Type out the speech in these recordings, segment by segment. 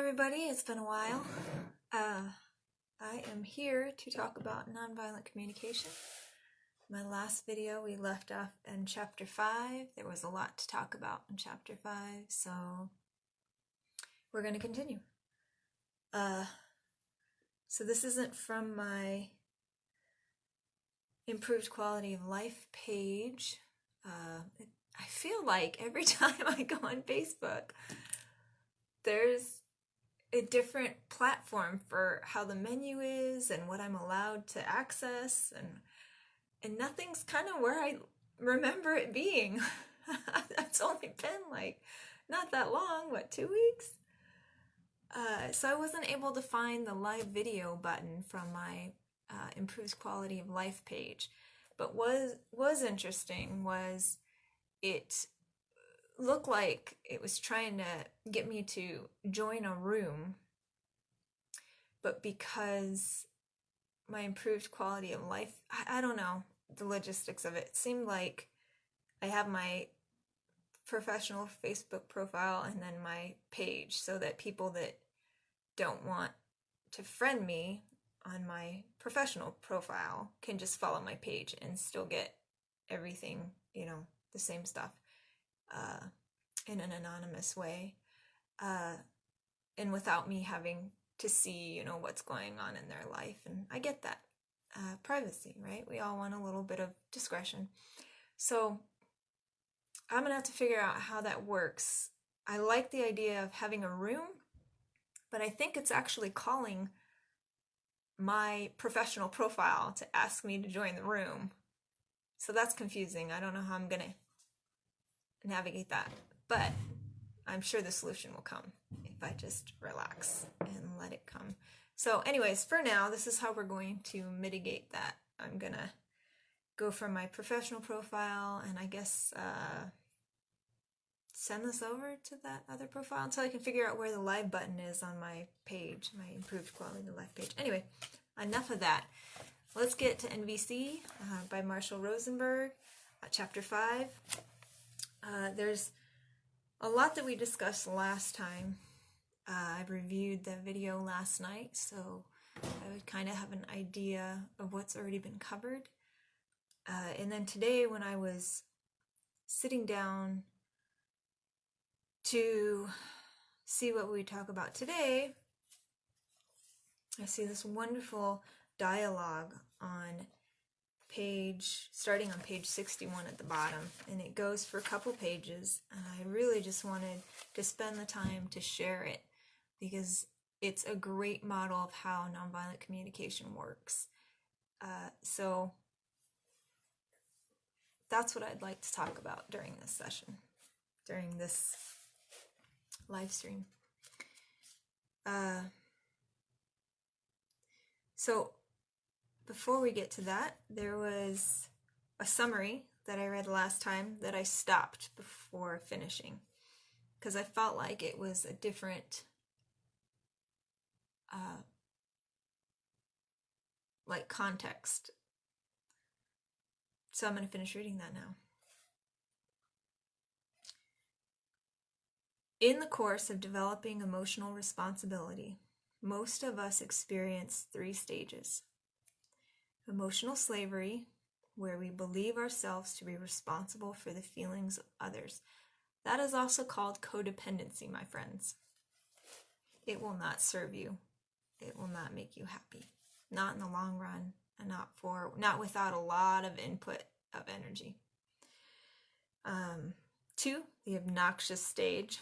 everybody, it's been a while. I am here to talk about nonviolent communication. My last video we left off in chapter 5. There was a lot to talk about in chapter 5, so we're going to continue. So this isn't from my improved quality of life page. I feel like every time I go on Facebook, there's a different platform for how the menu is and what I'm allowed to access, and nothing's kind of where I remember it being. It's only been like not that long, 2 weeks? So I wasn't able to find the live video button from my improved quality of life page. But was interesting was it looked like it was trying to get me to join a room, but because my improved quality of life, I don't know the logistics of it. It seemed like I have my professional Facebook profile and then my page, so that people that don't want to friend me on my professional profile can just follow my page and still get everything, the same stuff. In an anonymous way, and without me having to see, what's going on in their life. And I get that. Privacy, right? We all want a little bit of discretion. So I'm going to have to figure out how that works. I like the idea of having a room, but I think it's actually calling my professional profile to ask me to join the room. So that's confusing. I don't know how I'm going to navigate that, but I'm sure the solution will come if I just relax and let it come. So anyways, for now, this is how we're going to mitigate that. I'm gonna go from my professional profile and I guess send this over to that other profile until I can figure out where the live button is on my page, my improved quality of life page. Anyway, enough of that. Let's get to NVC by Marshall Rosenbergs, chapter 5. There's a lot that we discussed last time. I reviewed the video last night, so I would kind of have an idea of what's already been covered. And then today, when I was sitting down to see what we talk about today, I see this wonderful dialogue on starting on page 61 at the bottom, and it goes for a couple pages, and I really just wanted to spend the time to share it because it's a great model of how nonviolent communication works. So that's what I'd like to talk about during this session, during this live stream. So before we get to that, there was a summary that I read last time that I stopped before finishing because I felt like it was a different context. So I'm going to finish reading that now. In the course of developing emotional responsibility, most of us experience 3 stages. Emotional slavery, where we believe ourselves to be responsible for the feelings of others. That is also called codependency, my friends. It will not serve you. It will not make you happy. Not in the long run, and not without a lot of input of energy. 2, the obnoxious stage,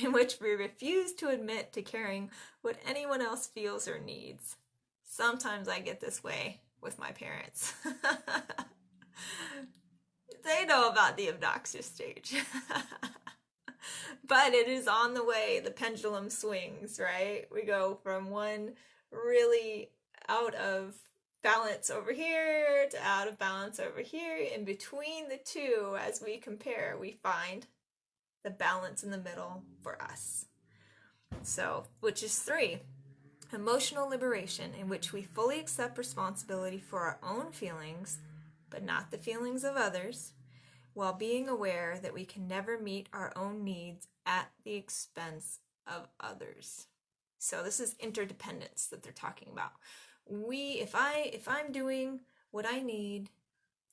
in which we refuse to admit to caring what anyone else feels or needs. Sometimes I get this way with my parents. They know about the obnoxious stage. But it is on the way. The pendulum swings, right? We go from one really out of balance over here to out of balance over here. In between the two, as we compare, we find the balance in the middle for us. So, which is 3. Emotional liberation, in which we fully accept responsibility for our own feelings, but not the feelings of others, while being aware that we can never meet our own needs at the expense of others. So this is interdependence that they're talking about. If I'm doing what I need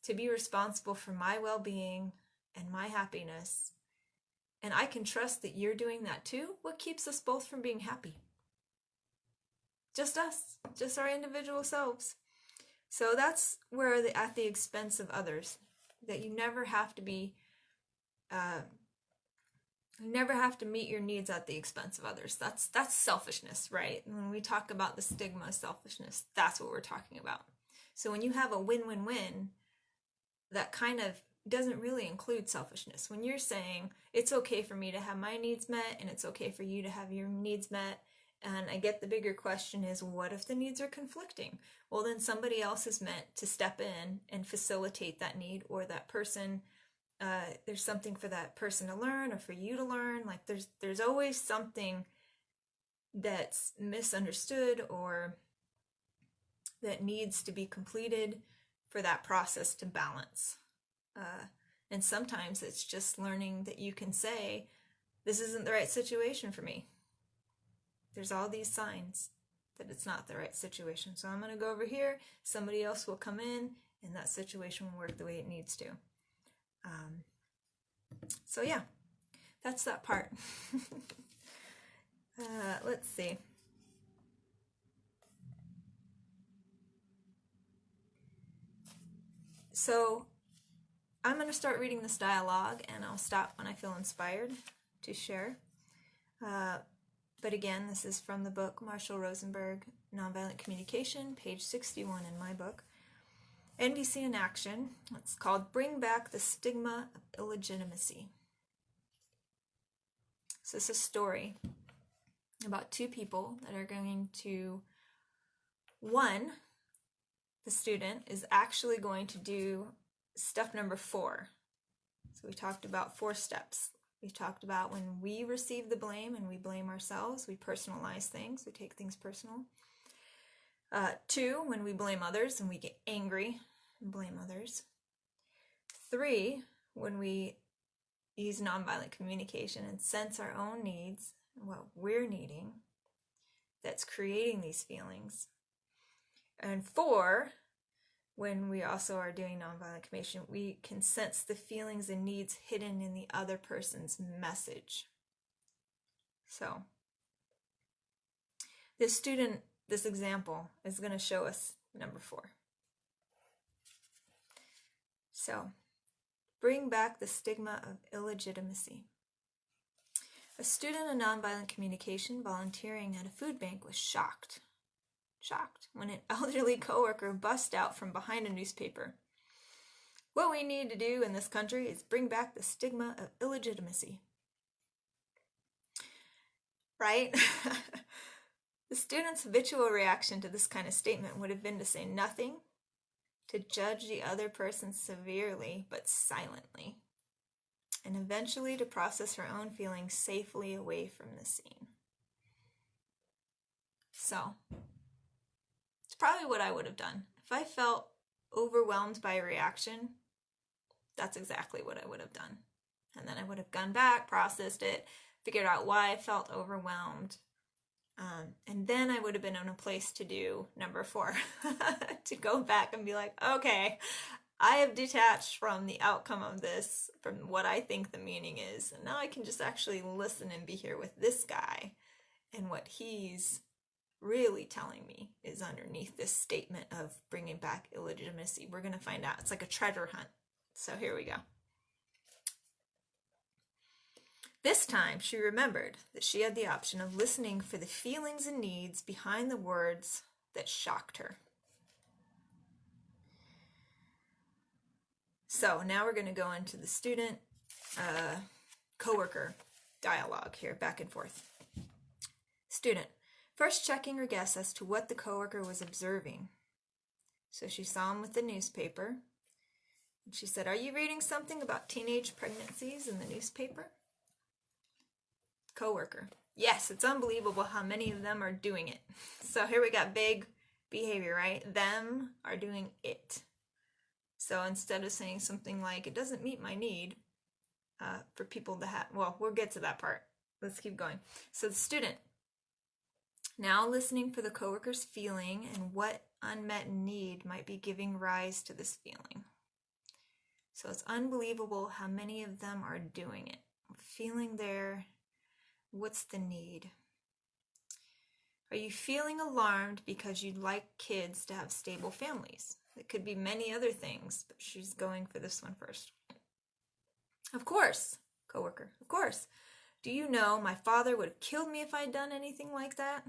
to be responsible for my well-being and my happiness, and I can trust that you're doing that too, what keeps us both from being happy? Just us, just our individual selves. So that's where at the expense of others, that you never have to be, you never have to meet your needs at the expense of others. That's selfishness, right? When we talk about the stigma of selfishness, that's what we're talking about. So when you have a win-win-win, that kind of doesn't really include selfishness. When you're saying, it's okay for me to have my needs met, and it's okay for you to have your needs met, and I get the bigger question is, what if the needs are conflicting? Well, then somebody else is meant to step in and facilitate that need, or that person, there's something for that person to learn, or for you to learn. Like there's always something that's misunderstood or that needs to be completed for that process to balance. And sometimes it's just learning that you can say, this isn't the right situation for me. There's all these signs that it's not the right situation. So I'm going to go over here, somebody else will come in, and that situation will work the way it needs to. So yeah, that's that part. Let's see. So I'm going to start reading this dialogue, and I'll stop when I feel inspired to share. But again, this is from the book Marshall Rosenbergs, NonViolent Communication, page 61 in my book. NVC in Action. It's called Bring Back the Stigma of Illegitimacy. So it's a story about two people that are going to, one, the student is actually going to do step number 4. So we talked about 4 steps. We talked about when we receive the blame and we blame ourselves, we personalize things, we take things personal. 2, when we blame others and we get angry and blame others. 3, when we use nonviolent communication and sense our own needs and what we're needing that's creating these feelings. And 4, when we also are doing nonviolent communication, we can sense the feelings and needs hidden in the other person's message. So this example is going to show us number 4. So, bring back the stigma of illegitimacy. A student in nonviolent communication volunteering at a food bank was shocked when an elderly coworker bust out from behind a newspaper. What we need to do in this country is bring back the stigma of illegitimacy. Right? The student's habitual reaction to this kind of statement would have been to say nothing, to judge the other person severely but silently, and eventually to process her own feelings safely away from the scene. So, it's probably what I would have done. If I felt overwhelmed by a reaction, that's exactly what I would have done. And then I would have gone back, processed it, figured out why I felt overwhelmed. And then I would have been in a place to do number 4, to go back and be like, okay, I have detached from the outcome of this, from what I think the meaning is. And now I can just actually listen and be here with this guy. And what he's really telling me is underneath this statement of bringing back illegitimacy. We're going to find out. It's like a treasure hunt. So here we go. This time, she remembered that she had the option of listening for the feelings and needs behind the words that shocked her. So now we're going to go into the student coworker dialogue here, back and forth. Student, first checking her guess as to what the coworker was observing. So she saw him with the newspaper. And she said, "Are you reading something about teenage pregnancies in the newspaper?" Coworker, "Yes, it's unbelievable how many of them are doing it." So here we got big behavior, right? Them are doing it. So instead of saying something like, it doesn't meet my need for people to have, well, we'll get to that part. Let's keep going. So the student, Now listening for the coworker's feeling and what unmet need might be giving rise to this feeling. So it's unbelievable how many of them are doing it. Feeling there, what's the need? Are you feeling alarmed because you'd like kids to have stable families? It could be many other things, but she's going for this one first. Of course, coworker, of course. Do you know my father would have killed me if I'd done anything like that?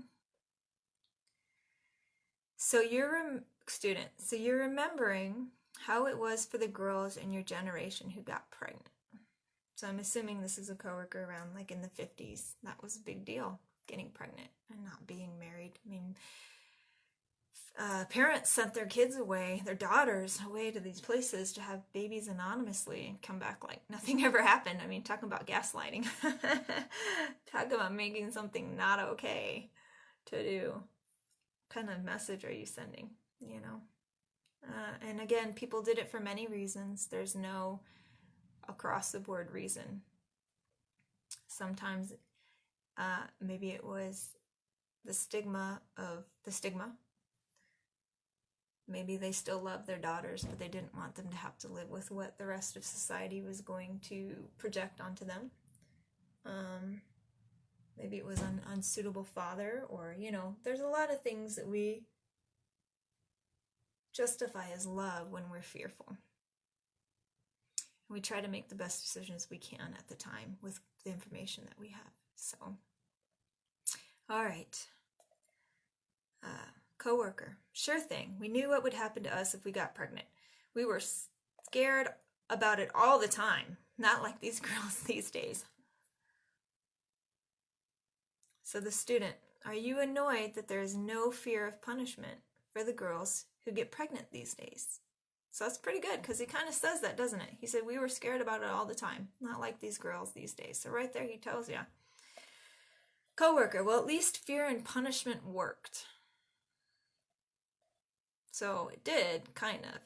So you're student, so you're remembering how it was for the girls in your generation who got pregnant. So I'm assuming this is a coworker around like in the 50s. That was a big deal, getting pregnant and not being married. I mean, parents sent their kids away, their daughters away to these places to have babies anonymously and come back like nothing ever happened. I mean, talk about gaslighting. Talk about making something not okay to do. What kind of message are you sending, you know? And again, people did it for many reasons. There's no across-the-board reason. Sometimes maybe it was the stigma of the stigma. Maybe they still love their daughters, but they didn't want them to have to live with what the rest of society was going to project onto them. Maybe it was an unsuitable father, or, you know, there's a lot of things that we justify as love when we're fearful. We try to make the best decisions we can at the time with the information that we have. So, all right. Coworker, sure thing. We knew what would happen to us if we got pregnant. We were scared about it all the time. Not like these girls these days. So the student, are you annoyed that there is no fear of punishment for the girls who get pregnant these days? So that's pretty good, because he kind of says that, doesn't it? He said, we were scared about it all the time. Not like these girls these days. So right there he tells you. Coworker, well, at least fear and punishment worked. So it did, kind of.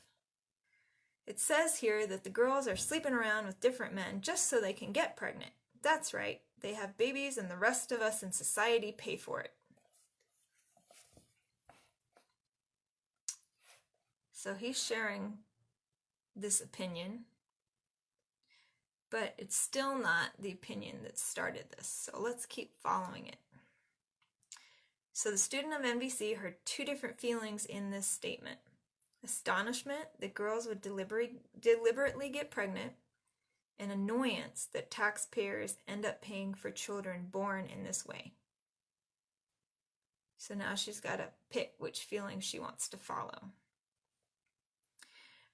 It says here that the girls are sleeping around with different men just so they can get pregnant. That's right. They have babies and the rest of us in society pay for it. So he's sharing this opinion, but it's still not the opinion that started this. So let's keep following it. So the student of NVC heard two different feelings in this statement. Astonishment that girls would deliberately get pregnant, and annoyance that taxpayers end up paying for children born in this way. So now she's got to pick which feeling she wants to follow.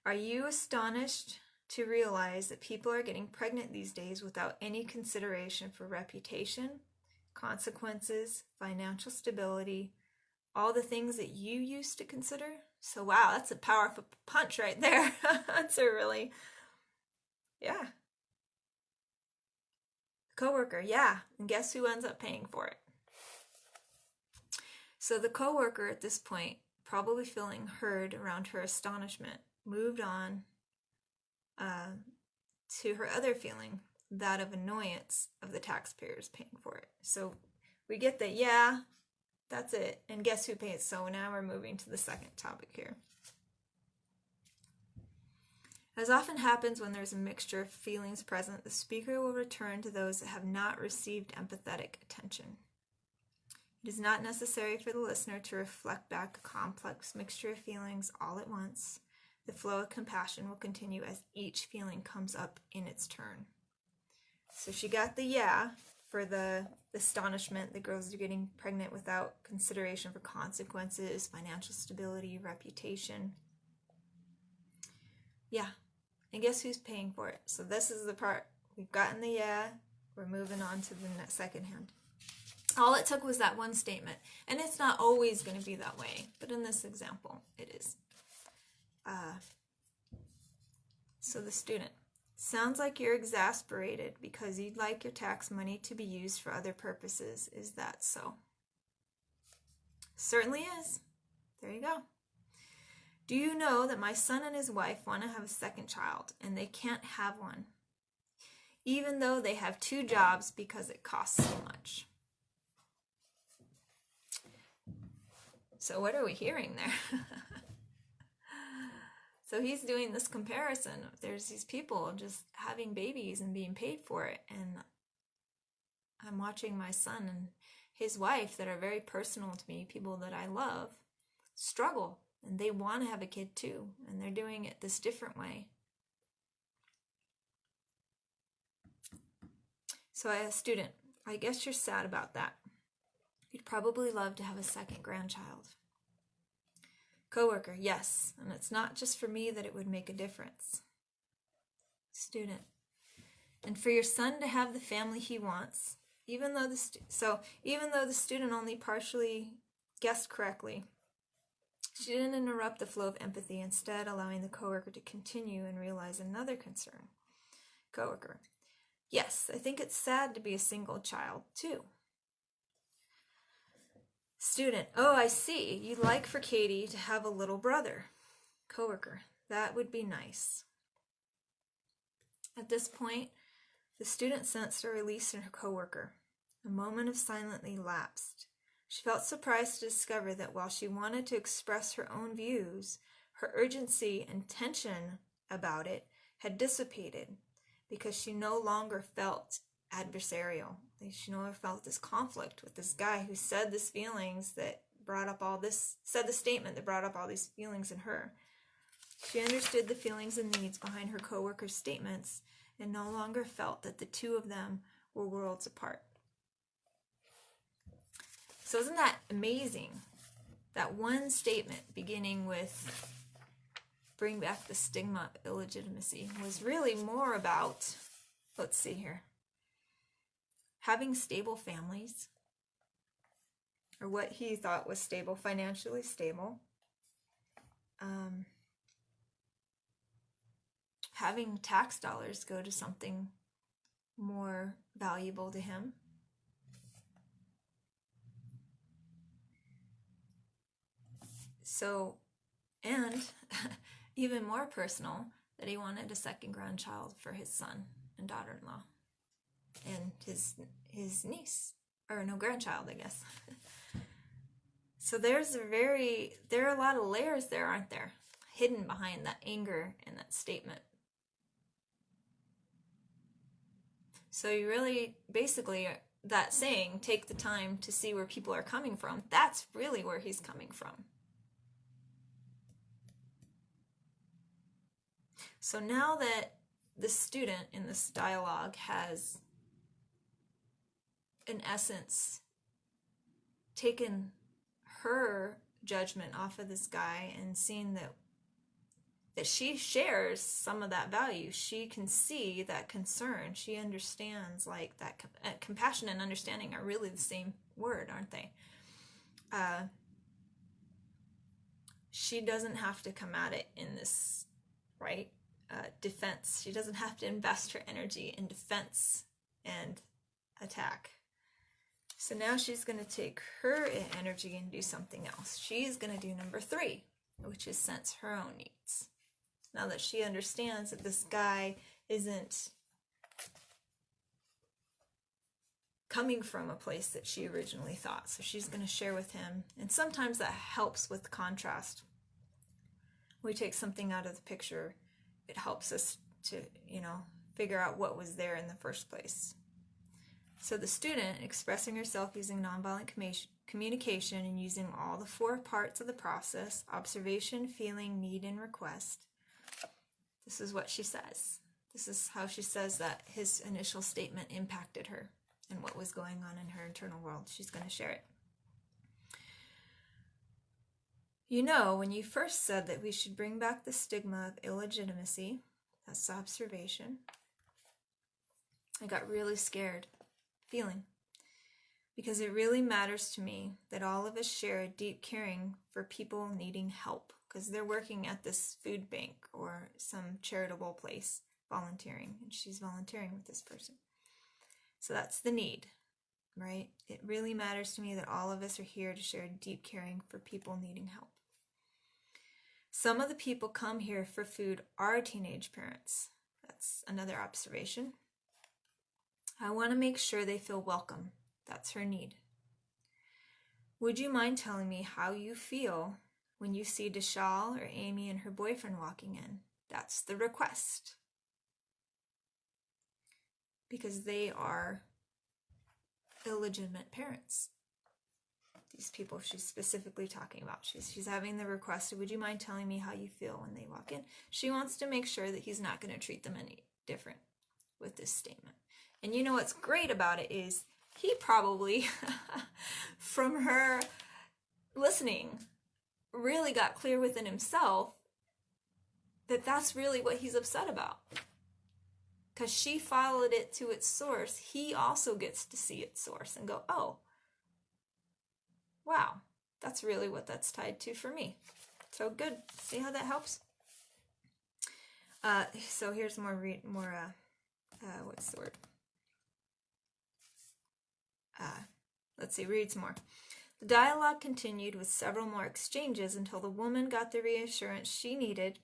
Are you astonished to realize that people are getting pregnant these days without any consideration for reputation, consequences, financial stability, all the things that you used to consider? So wow, that's a powerful punch right there. That's a really, yeah. Coworker, yeah, and guess who ends up paying for it? So the coworker at this point, probably feeling heard around her astonishment, moved on to her other feeling, that of annoyance of the taxpayers paying for it. So we get that, yeah, that's it. And guess who pays? So now we're moving to the second topic here. As often happens when there's a mixture of feelings present, the speaker will return to those that have not received empathetic attention. It is not necessary for the listener to reflect back a complex mixture of feelings all at once. The flow of compassion will continue as each feeling comes up in its turn. So she got the yeah for the astonishment that girls are getting pregnant without consideration for consequences, financial stability, reputation. Yeah. And guess who's paying for it? So this is the part. We've gotten the yeah. We're moving on to the second hand. All it took was that one statement. And it's not always going to be that way. But in this example, it is. So the student. Sounds like you're exasperated because you'd like your tax money to be used for other purposes. Is that so? Certainly is. There you go. Do you know that my son and his wife want to have a second child and they can't have one, even though they have 2 jobs because it costs so much? So what are we hearing there? So he's doing this comparison. There's these people just having babies and being paid for it. And I'm watching my son and his wife that are very personal to me, people that I love, struggle. And they want to have a kid too. And they're doing it this different way. So I asked a student, I guess you're sad about that. You'd probably love to have a second grandchild. Coworker, yes, and it's not just for me that it would make a difference. Student, and for your son to have the family he wants, even though the student only partially guessed correctly, she didn't interrupt the flow of empathy, instead allowing the coworker to continue and realize another concern. Coworker, yes, I think it's sad to be a single child too. Student, oh, I see. You'd like for Katie to have a little brother. Coworker, that would be nice. At this point, the student sensed a release in her coworker. A moment of silence lapsed. She felt surprised to discover that while she wanted to express her own views, her urgency and tension about it had dissipated because she no longer felt adversarial. She no longer felt this conflict with this guy who said this feelings that brought up all this, said the statement that brought up all these feelings in her. She understood the feelings and needs behind her coworker's statements and no longer felt that the two of them were worlds apart. So isn't that amazing? That one statement beginning with bring back the stigma of illegitimacy was really more about, let's see here, having stable families, or what he thought was stable, financially stable, having tax dollars go to something more valuable to him. So, and even more personal, that he wanted a second grandchild for his son and daughter-in-law and his niece, or no, grandchild, I guess. So there are a lot of layers there, aren't there? Hidden behind that anger and that statement. So you really, basically, that saying, take the time to see where people are coming from, that's really where he's coming from. So now that the student in this dialogue has, in essence, taken her judgment off of this guy and seen that she shares some of that value, she can see that concern. She understands, like, that compassion and understanding are really the same word, aren't they? She doesn't have to come at it in this, right, defense. She doesn't have to invest her energy in defense and attack. So now she's going to take her energy and do something else. She's going to do number 3, which is sense her own needs. Now that she understands that this guy isn't coming from a place that she originally thought. So she's going to share with him. And sometimes that helps with contrast. We take something out of the picture, it helps us to, figure out what was there in the first place. So the student, expressing herself using nonviolent communication and using all the 4 parts of the process, observation, feeling, need, and request, this is what she says. This is how she says that his initial statement impacted her and what was going on in her internal world. She's going to share it. When you first said that we should bring back the stigma of illegitimacy, that's the observation, I got really scared, feeling, because it really matters to me that all of us share a deep caring for people needing help, because they're working at this food bank or some charitable place, volunteering, and she's volunteering with this person. So that's the need, right? It really matters to me that all of us are here to share deep caring for people needing help. Some of the people come here for food are teenage parents. That's another observation. I want to make sure they feel welcome. That's her need. Would you mind telling me how you feel when you see Deshal or Amy and her boyfriend walking in? That's the request. Because they are illegitimate parents. These people she's specifically talking about. She's having the request, would you mind telling me how you feel when they walk in? She wants to make sure that he's not going to treat them any different with this statement. And you know what's great about it is he probably, from her listening, really got clear within himself that that's really what he's upset about. Because she followed it to its source, he also gets to see its source and go, oh, wow, that's really what that's tied to for me. So good. See how that helps? So here's what's the word? Let's see, read some more. The dialogue continued with several more exchanges until the woman got the reassurance she needed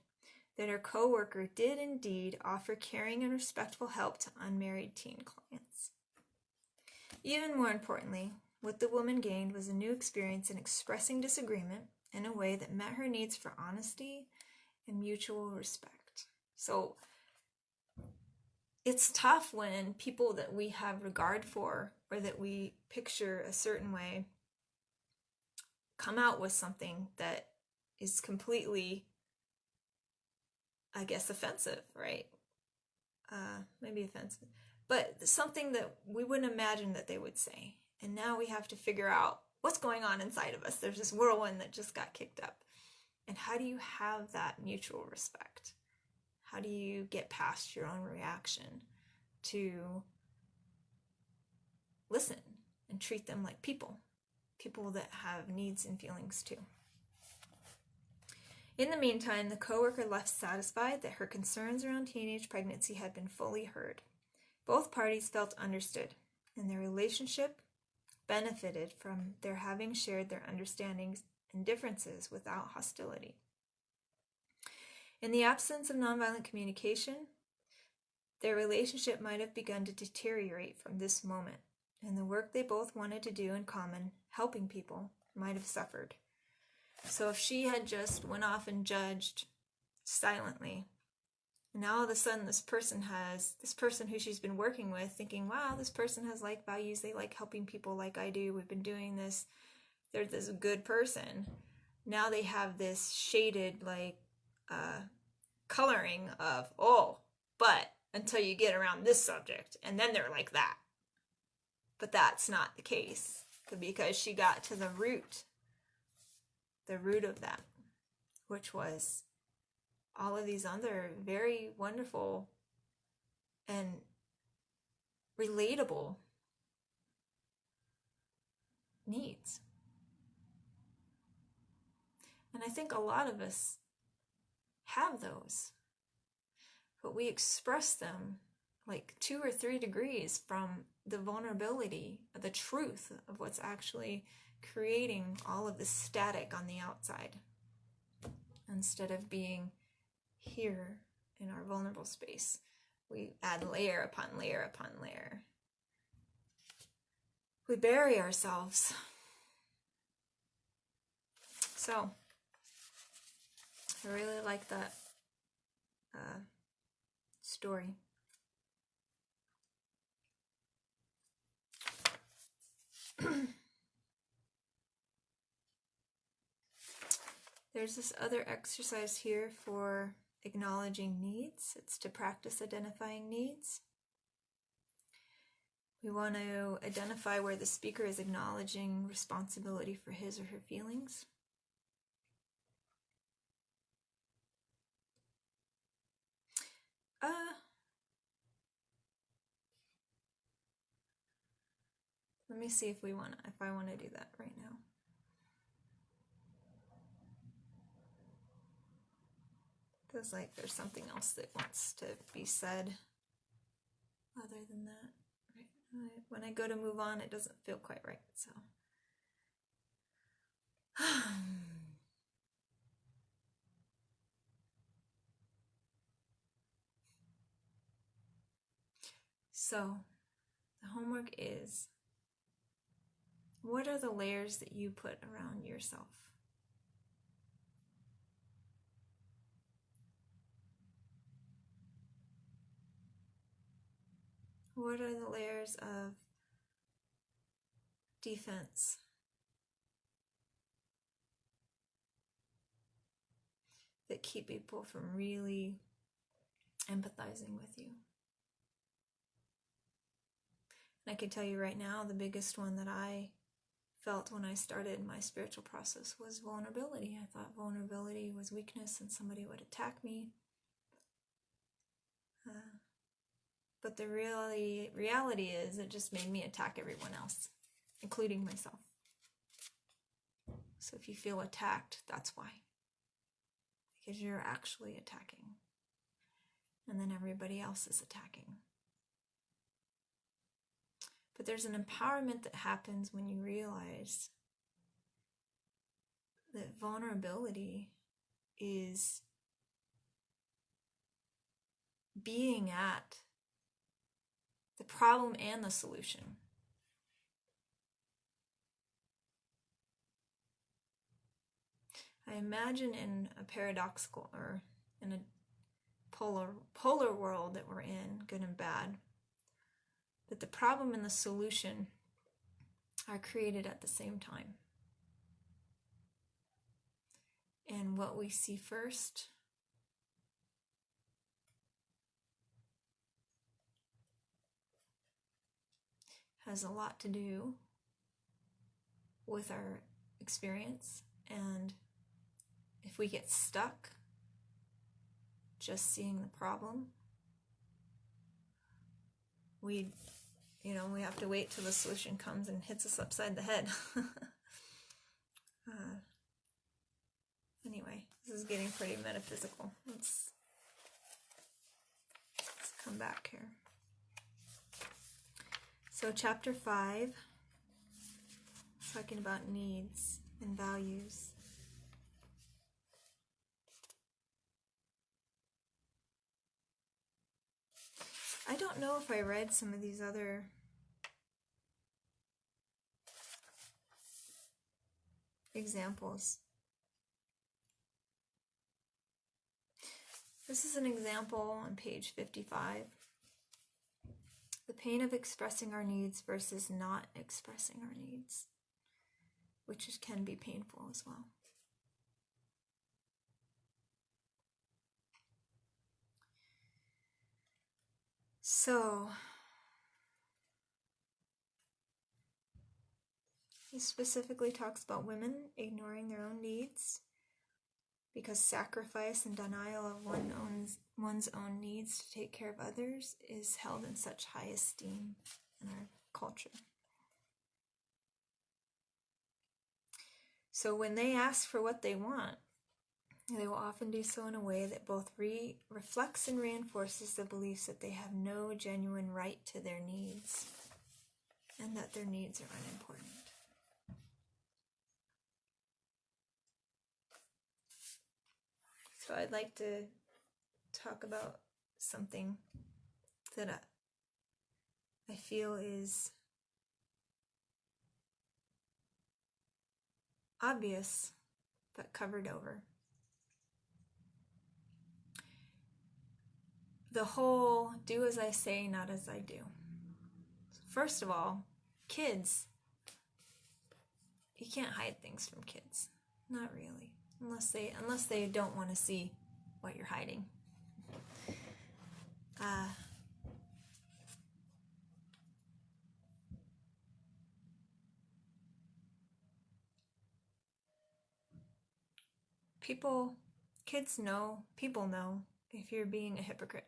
that her co-worker did indeed offer caring and respectful help to unmarried teen clients. Even more importantly, what the woman gained was a new experience in expressing disagreement in a way that met her needs for honesty and mutual respect. So it's tough when people that we have regard for or that we picture a certain way come out with something that is completely, I guess, offensive, right? Maybe offensive, but something that we wouldn't imagine that they would say. And now we have to figure out what's going on inside of us. There's this whirlwind that just got kicked up. And how do you have that mutual respect? How do you get past your own reaction to listen and treat them like people that have needs and feelings too? In the meantime, the coworker left satisfied that her concerns around teenage pregnancy had been fully heard. Both parties felt understood, and their relationship benefited from their having shared their understandings and differences without hostility. In the absence of nonviolent communication, their relationship might have begun to deteriorate from this moment, and the work they both wanted to do in common, helping people, might have suffered. So if she had just went off and judged silently, and now all of a sudden this person who she's been working with thinking, wow, this person has like values, they like helping people like I do, we've been doing this, they're this good person. Now they have this shaded coloring of, oh, but until you get around this subject, and then they're like that. But that's not the case, because she got to the root of that, which was all of these other very wonderful and relatable needs. And I think a lot of us have those, but we express them like 2 or 3 degrees from the vulnerability, the truth of what's actually creating all of the static on the outside, instead of being here in our vulnerable space. We add layer upon layer upon layer. We bury ourselves. So, I really like that story. There's this other exercise here for acknowledging needs. It's to practice identifying needs. We want to identify where the speaker is acknowledging responsibility for his or her feelings. Let me see if I want to do that right now. Feels like there's something else that wants to be said other than that. Right? When I go to move on, it doesn't feel quite right. So, so the homework is, what are the layers that you put around yourself? What are the layers of defense that keep people from really empathizing with you? And I can tell you right now, the biggest one that I felt when I started my spiritual process was vulnerability. I thought vulnerability was weakness and somebody would attack me. But the reality is it just made me attack everyone else, including myself. So if you feel attacked, that's why. Because you're actually attacking. And then everybody else is attacking. But there's an empowerment that happens when you realize that vulnerability is being at the problem and the solution. I imagine in a paradoxical or in a polar world that we're in, good and bad, that the problem and the solution are created at the same time. And what we see first has a lot to do with our experience, and if we get stuck just seeing the problem, we have to wait till the solution comes and hits us upside the head. Anyway, this is getting pretty metaphysical. Let's come back here. So chapter 5, talking about needs and values. I don't know if I read some of these other examples. This is an example on page 55. The pain of expressing our needs versus not expressing our needs, which can be painful as well. So, he specifically talks about women ignoring their own needs because sacrifice and denial of one's own needs to take care of others is held in such high esteem in our culture. So when they ask for what they want, they will often do so in a way that both reflects and reinforces the beliefs that they have no genuine right to their needs and that their needs are unimportant. So I'd like to talk about something that I feel is obvious but covered over. The whole do as I say, not as I do. First of all, kids, you can't hide things from kids. Not really. Unless they don't want to see what you're hiding. Kids know, people know if you're being a hypocrite.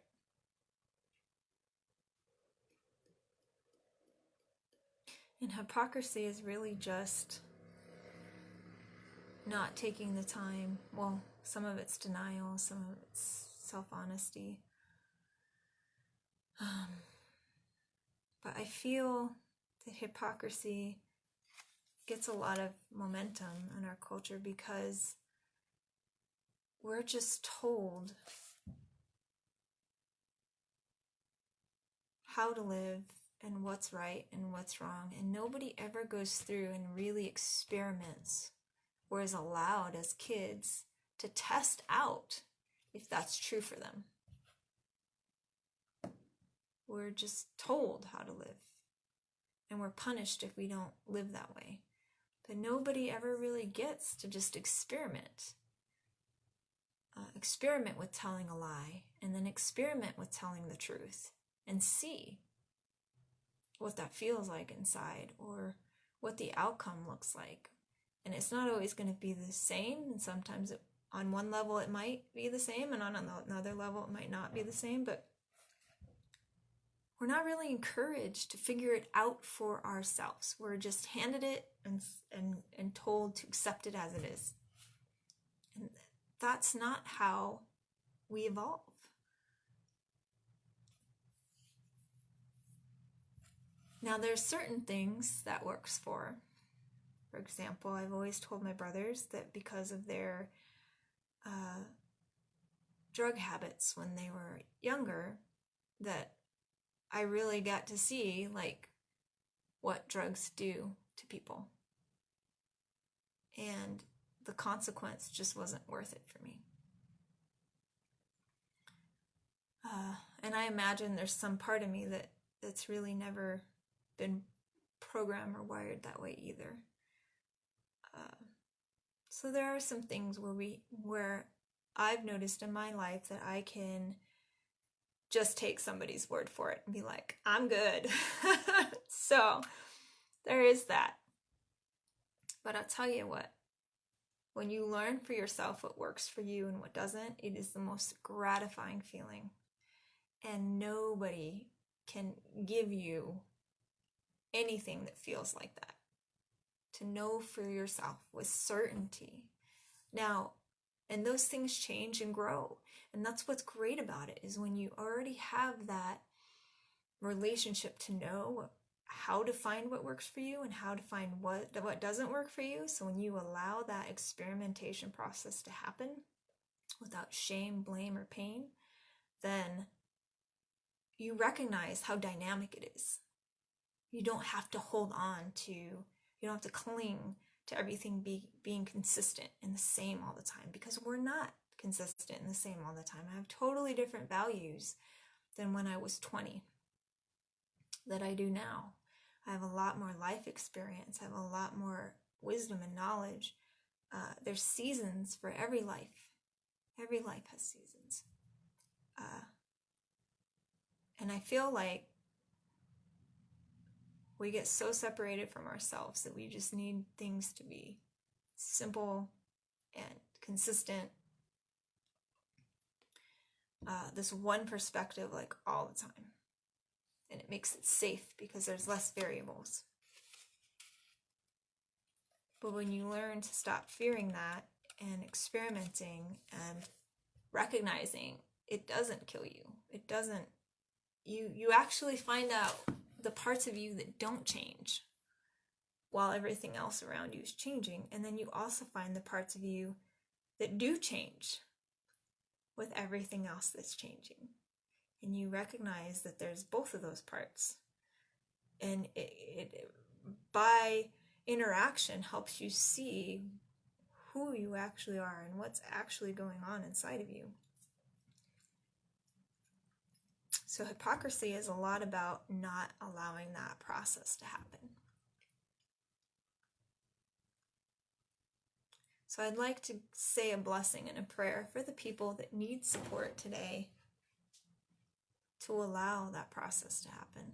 And hypocrisy is really just not taking the time. Well, some of it's denial, some of it's self-honesty. But I feel that hypocrisy gets a lot of momentum in our culture because we're just told how to live and what's right and what's wrong. And nobody ever goes through and really experiments or is allowed as kids to test out if that's true for them. We're just told how to live, and we're punished if we don't live that way. But nobody ever really gets to just experiment. Experiment with telling a lie, and then experiment with telling the truth, and see what that feels like inside, or what the outcome looks like. And it's not always going to be the same, and sometimes on one level it might be the same, and on another level it might not be the same, but we're not really encouraged to figure it out for ourselves. We're just handed it and told to accept it as it is. And that's not how we evolve. Now, there's certain things that works for. For example, I've always told my brothers that because of their drug habits when they were younger, that I really got to see like what drugs do to people. And the consequence just wasn't worth it for me. And I imagine there's some part of me that's really never been programmed or wired that way either. So there are some things where I've noticed in my life that I can just take somebody's word for it and be like, I'm good. So there is that. But I'll tell you what, when you learn for yourself what works for you and what doesn't, it is the most gratifying feeling. And nobody can give you anything that feels like that. To know for yourself with certainty. Now, and those things change and grow. And that's what's great about it, is when you already have that relationship to know how to find what works for you and how to find what doesn't work for you. So when you allow that experimentation process to happen without shame, blame, or pain, then you recognize how dynamic it is. You don't have to hold on to, you don't have to cling to everything being consistent and the same all the time, because we're not consistent and the same all the time. I have totally different values than when I was 20 that I do now. I have a lot more life experience. I have a lot more wisdom and knowledge. There's seasons for every life. Every life has seasons. And I feel like we get so separated from ourselves that we just need things to be simple and consistent. This one perspective like all the time. And it makes it safe because there's less variables. But when you learn to stop fearing that and experimenting and recognizing it doesn't kill you, it doesn't, you actually find out the parts of you that don't change while everything else around you is changing. And then you also find the parts of you that do change with everything else that's changing. And you recognize that there's both of those parts. And it by interaction helps you see who you actually are and what's actually going on inside of you. So hypocrisy is a lot about not allowing that process to happen. So I'd like to say a blessing and a prayer for the people that need support today to allow that process to happen.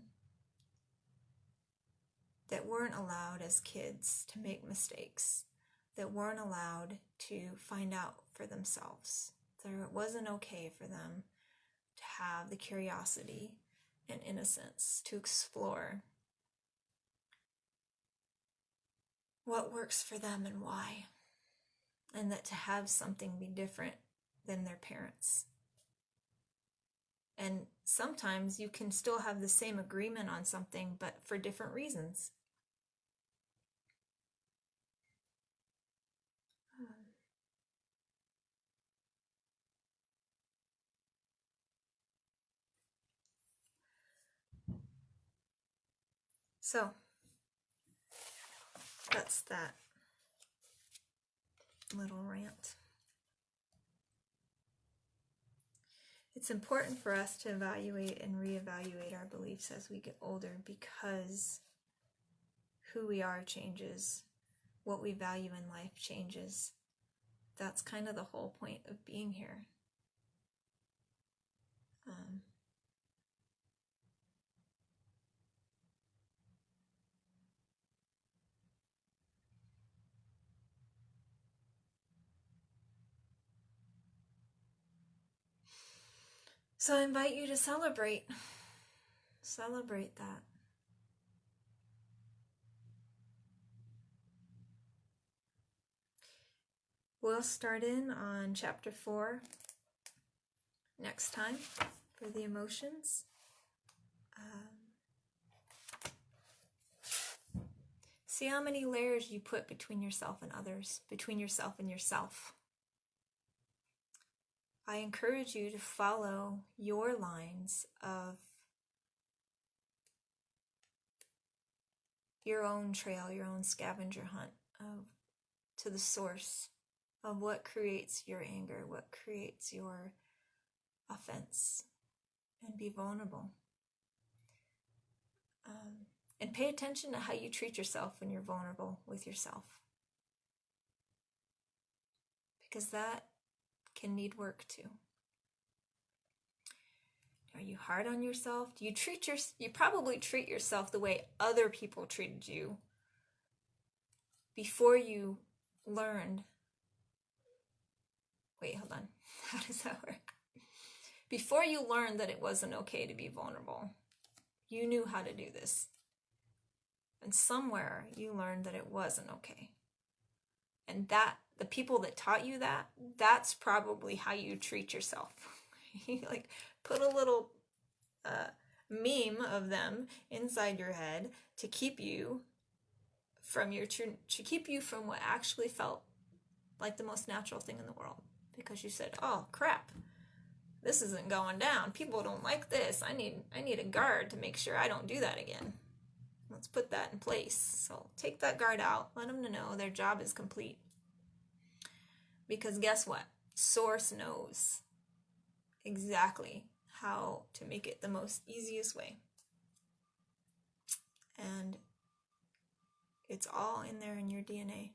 That weren't allowed as kids to make mistakes. That weren't allowed to find out for themselves. That it wasn't okay for them to have the curiosity and innocence to explore what works for them and why. And that to have something be different than their parents. And sometimes you can still have the same agreement on something, but for different reasons. So, that's that little rant. It's important for us to evaluate and reevaluate our beliefs as we get older, because who we are changes, what we value in life changes. That's kind of the whole point of being here. So I invite you to celebrate that. We'll start in on chapter 4 next time for the emotions. See how many layers you put between yourself and others, between yourself and yourself. I encourage you to follow your lines of your own trail, your own scavenger hunt to the source of what creates your anger, what creates your offense, and be vulnerable. And pay attention to how you treat yourself when you're vulnerable with yourself, because that can need work too. Are you hard on yourself? Do you you probably treat yourself the way other people treated you before you learned. Wait, hold on. How does that work? Before you learned that it wasn't okay to be vulnerable, you knew how to do this. And somewhere you learned that it wasn't okay. And that the people that taught you that, that's probably how you treat yourself. You like put a little meme of them inside your head to keep you from what actually felt like the most natural thing in the world. Because you said, "Oh crap, this isn't going down. People don't like this. I need a guard to make sure I don't do that again. Let's put that in place." So take that guard out. Let them know their job is complete. Because guess what? Source knows exactly how to make it the most easiest way. And it's all in there in your DNA.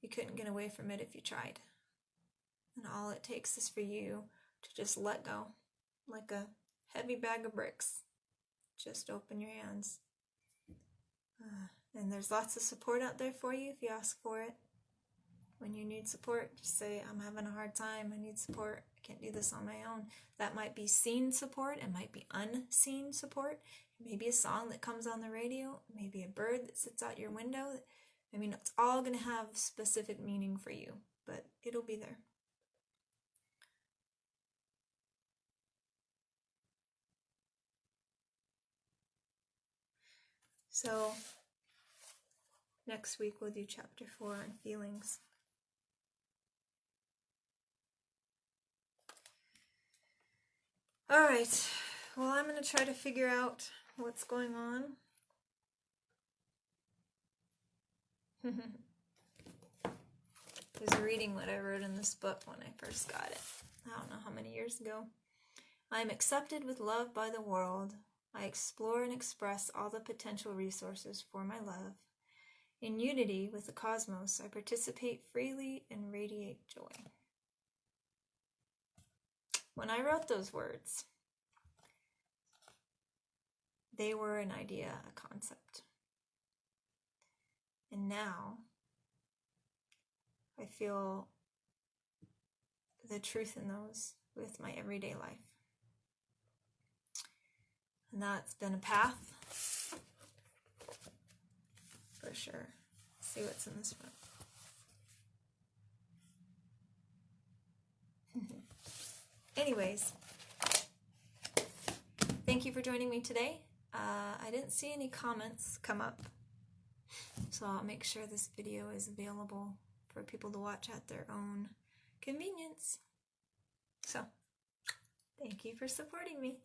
You couldn't get away from it if you tried. And all it takes is for you to just let go, like a heavy bag of bricks. Just open your hands. And there's lots of support out there for you if you ask for it. When you need support, just say, "I'm having a hard time. I need support. I can't do this on my own." That might be seen support. It might be unseen support. It may be a song that comes on the radio. It may be a bird that sits out your window. I mean, it's all going to have specific meaning for you, but it'll be there. So, next week we'll do chapter 4 on feelings. All right, well, I'm going to try to figure out what's going on. I was reading what I wrote in this book when I first got it. I don't know how many years ago. I am accepted with love by the world. I explore and express all the potential resources for my love. In unity with the cosmos, I participate freely and radiate joy. When I wrote those words, they were an idea, a concept. And now, I feel the truth in those with my everyday life. And that's been a path, for sure. Let's see what's in this book. Anyways, thank you for joining me today. I didn't see any comments come up, so I'll make sure this video is available for people to watch at their own convenience. So, thank you for supporting me.